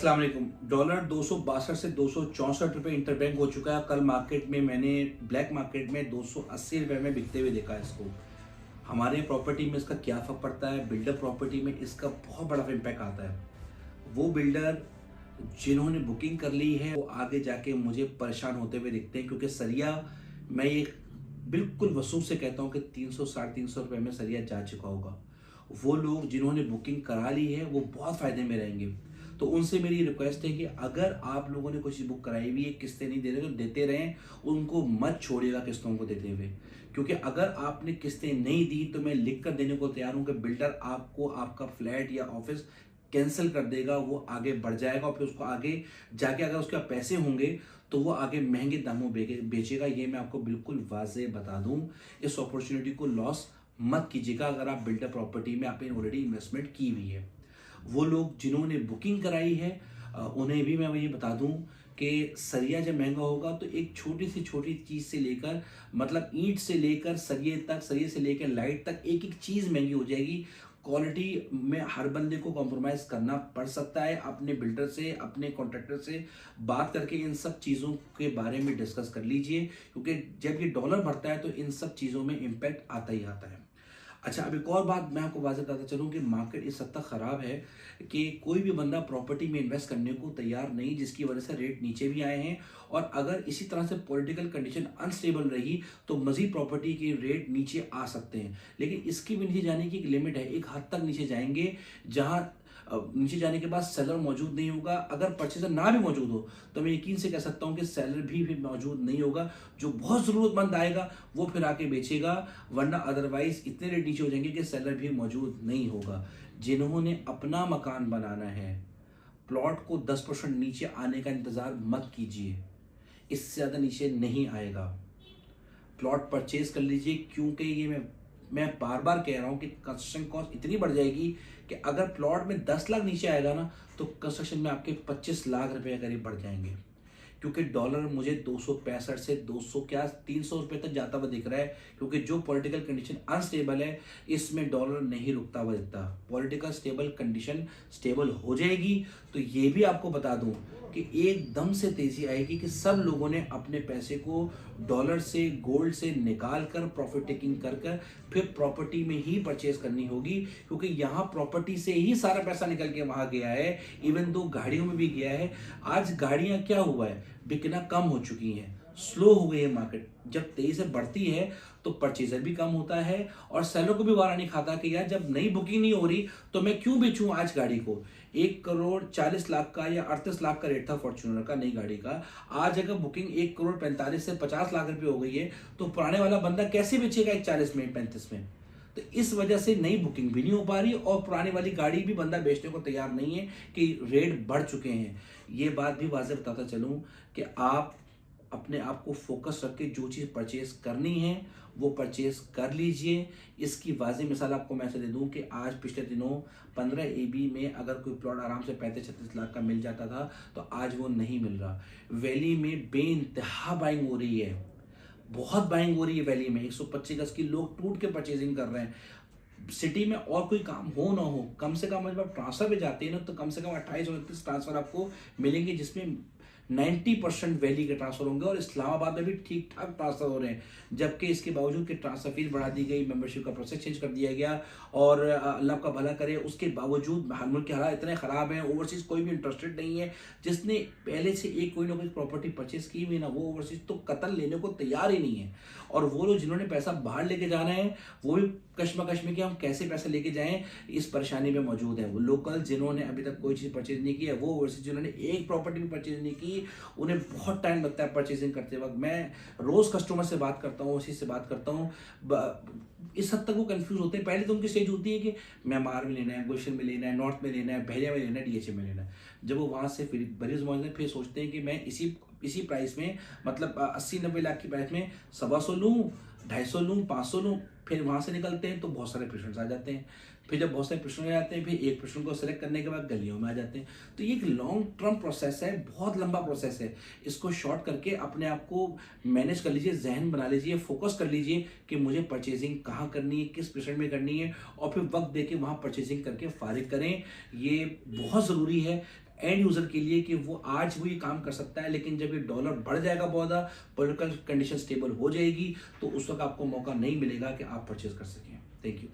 अस्सलाम वालेकुम। डॉलर 262 से 264 रुपये इंटरबैंक हो चुका है। कल मार्केट में मैंने ब्लैक मार्केट में 280 रुपये में बिकते हुए देखा है इसको। हमारे प्रॉपर्टी में इसका क्या फ़र्क पड़ता है, बिल्डर प्रॉपर्टी में इसका बहुत बड़ा इम्पैक्ट आता है। वो बिल्डर जिन्होंने बुकिंग कर ली है वो आगे जाके मुझे परेशान होते हुए दिखते हैं, क्योंकि सरिया मैं ये बिल्कुल वसूल से कहता हूँ कि 300 साढ़े 300 रुपये में सरिया जा चुका होगा। वो लोग जिन्होंने बुकिंग करा ली है वो बहुत फ़ायदे में रहेंगे। तो उनसे मेरी रिक्वेस्ट है कि अगर आप लोगों ने कुछ बुक कराई हुई है, किस्तें नहीं दे रहे तो देते रहें, उनको मत छोड़िएगा किस्तों को देते हुए। क्योंकि अगर आपने किस्तें नहीं दी तो मैं लिख कर देने को तैयार हूँ कि बिल्डर आपको आपका फ्लैट या ऑफिस कैंसिल कर देगा, वो आगे बढ़ जाएगा और फिर उसको आगे जाके अगर उसके पास पैसे होंगे तो वो आगे महंगे दामों बेचेगा। ये मैं आपको बिल्कुल वाज़े बता दूं। इस अपॉर्चुनिटी को लॉस मत कीजिएगा अगर आप बिल्डर प्रॉपर्टी में आपने ऑलरेडी इन्वेस्टमेंट की हुई है। वो लोग जिन्होंने बुकिंग कराई है उन्हें भी मैं ये बता दूं कि सरिया जब महंगा होगा तो एक छोटी से छोटी चीज़ से लेकर मतलब ईंट से लेकर सरिये तक, सरिये से लेकर लाइट तक एक एक चीज़ महंगी हो जाएगी। क्वालिटी में हर बंदे को कॉम्प्रोमाइज़ करना पड़ सकता है। अपने बिल्डर से, अपने कॉन्ट्रैक्टर से बात करके इन सब चीज़ों के बारे में डिस्कस कर लीजिए, क्योंकि जब ये डॉलर बढ़ता है तो इन सब चीज़ों में इम्पैक्ट आता ही आता है। अच्छा, अब एक और बात मैं आपको वाज़ेह बताता चलूँ कि मार्केट इस हद तक ख़राब है कि कोई भी बंदा प्रॉपर्टी में इन्वेस्ट करने को तैयार नहीं, जिसकी वजह से रेट नीचे भी आए हैं। और अगर इसी तरह से पॉलिटिकल कंडीशन अनस्टेबल रही तो मज़ीद प्रॉपर्टी के रेट नीचे आ सकते हैं। लेकिन इसकी भी नीचे जाने की एक लिमिट है, एक हद तक नीचे जाएंगे जहाँ नीचे जाने के बाद सेलर मौजूद नहीं होगा। अगर परचेजर ना भी मौजूद हो तो मैं यकीन से कह सकता हूं कि सेलर भी मौजूद नहीं होगा। जो बहुत ज़रूरतमंद आएगा वो फिर आके बेचेगा, वरना अदरवाइज इतने रेट नीचे हो जाएंगे कि सेलर भी मौजूद नहीं होगा। जिन्होंने अपना मकान बनाना है, प्लॉट को 10% नीचे आने का इंतज़ार मत कीजिए, इससे ज़्यादा नीचे नहीं आएगा। प्लॉट परचेज कर लीजिए, क्योंकि ये मैं बार बार कह रहा हूँ कि कंस्ट्रक्शन कॉस्ट इतनी बढ़ जाएगी कि अगर प्लॉट में 10 लाख नीचे आएगा ना तो कंस्ट्रक्शन में आपके 25 लाख रुपए करीब बढ़ जाएंगे। क्योंकि डॉलर मुझे 265 से 200 क्या 300 रुपये तक जाता हुआ दिख रहा है, क्योंकि जो पॉलिटिकल कंडीशन अनस्टेबल है इसमें डॉलर नहीं रुकता हुआ दिखता। पॉलिटिकल स्टेबल कंडीशन स्टेबल हो जाएगी तो ये भी आपको बता दूं कि एकदम से तेजी आएगी कि सब लोगों ने अपने पैसे को डॉलर से, गोल्ड से निकाल कर प्रॉफिट टेकिंग कर कर फिर प्रॉपर्टी में ही परचेज करनी होगी, क्योंकि यहाँ प्रॉपर्टी से ही सारा पैसा निकल के वहां गया है। इवन दो गाड़ियों में भी गया है। आज गाड़ियां क्या हुआ है, बिकना कम हो चुकी हैं, स्लो हो गई है मार्केट। जब तेजी से बढ़ती है तो परचेजर भी कम होता है और सेलर को भी वारा नहीं खाता कि यार जब नई बुकिंग नहीं हो रही तो मैं क्यों बेचूं आज गाड़ी को। 1 करोड़ 40 लाख का या 38 लाख का रेट था फॉर्च्यूनर का नई गाड़ी का। आज अगर बुकिंग 1 करोड़ 45 से 50 लाख रुपए हो गई है तो पुराने वाला बंदा कैसे बेचेगा 40 में 35 में। तो इस वजह से नई बुकिंग भी नहीं हो पा रही और पुरानी वाली गाड़ी भी बंदा बेचने को तैयार नहीं है कि रेट बढ़ चुके हैं। ये बात भी वाज़ेह बताता चलूं कि आप अपने आप को फोकस रख के जो चीज़ परचेज करनी है वो परचेज कर लीजिए। इसकी वाज़ेह मिसाल आपको मैं ऐसे दे दूं कि आज पिछले दिनों 15 AB में अगर कोई प्लॉट आराम से 35-36 लाख का मिल जाता था तो आज वो नहीं मिल रहा। वैली में बेइंतहा बाइंग हो रही है, बहुत बाइंग हो रही है वैली में। 125 गज की लोग टूट के परचेजिंग कर रहे हैं। सिटी में और कोई काम हो ना हो, कम से कम जब आप ट्रांसफर पे जाते हैं ना तो कम से कम 28-29 ट्रांसफर आपको मिलेंगे, जिसमें 90% वैली के ट्रांसफर होंगे और इस्लामाबाद में भी ठीक ठाक ट्रांसफर हो रहे हैं। जबकि इसके बावजूद कि ट्रांसफर फीस बढ़ा दी गई, मेंबरशिप का प्रोसेस चेंज कर दिया गया और अल्लाह का भला करे उसके बावजूद मुल्क के हालात इतने ख़राब हैं, ओवरसीज़ कोई भी इंटरेस्टेड नहीं है। जिसने पहले से एक कोई ना कोई प्रॉपर्टी परचेज की हुई ना वो ओवरसीज़ तो कतल लेने को तैयार ही नहीं है। और वो लोग जिन्होंने पैसा बाहर लेके जाना है वो भी कश्मकश में कि हम कैसे पैसे लेके जाएं, इस परेशानी में मौजूद है। वो लोकल जिन्होंने अभी तक कोई चीज़ परचेज नहीं की है, वो ओवरसीज़ जिन्होंने एक प्रॉपर्टी भी परचेज नहीं की, उन्हें बहुत टाइम लगता है परचेजिंग करते वक्त। मैं रोज़ कस्टमर से बात करता हूँ, उसी से बात करता हूँ। इस हद तक वो कंफ्यूज होते हैं। पहले तो उनकी स्टेज होती है कि म्यांमार में लेना है, गुलशन में लेना है, नॉर्थ में लेना है, बहरिया में लेना है, DHA में लेना है। जब वो वहाँ से फिर बरीज मौजूद है फिर सोचते हैं कि मैं इसी प्राइस में मतलब 80-90 लाख की प्राइस में 125 लूँ, 250 लूँ, 500 लूँ। फिर वहाँ से निकलते हैं तो बहुत सारे पेशेंट्स आ जाते हैं। फिर जब बहुत सारे पेशेंट आ जाते हैं फिर एक पेशेंट को सेलेक्ट करने के बाद गलियों में आ जाते हैं। तो ये एक लॉन्ग टर्म प्रोसेस है, बहुत लंबा प्रोसेस है। इसको शॉर्ट करके अपने आप को मैनेज कर लीजिए, जहन बना लीजिए, फोकस कर लीजिए कि मुझे परचेजिंग कहाँ करनी है, किस पेशेंट में करनी है और फिर वक्त दे के वहाँ परचेजिंग करके फारिग करें। ये बहुत ज़रूरी है। एंड यूजर के लिए कि वो आज वो ये काम कर सकता है, लेकिन जब ये डॉलर बढ़ जाएगा बहुत ज़्यादा, पॉलिटिकल कंडीशन स्टेबल हो जाएगी, तो उस वक्त आपको मौका नहीं मिलेगा कि आप परचेज कर सकें। Thank you.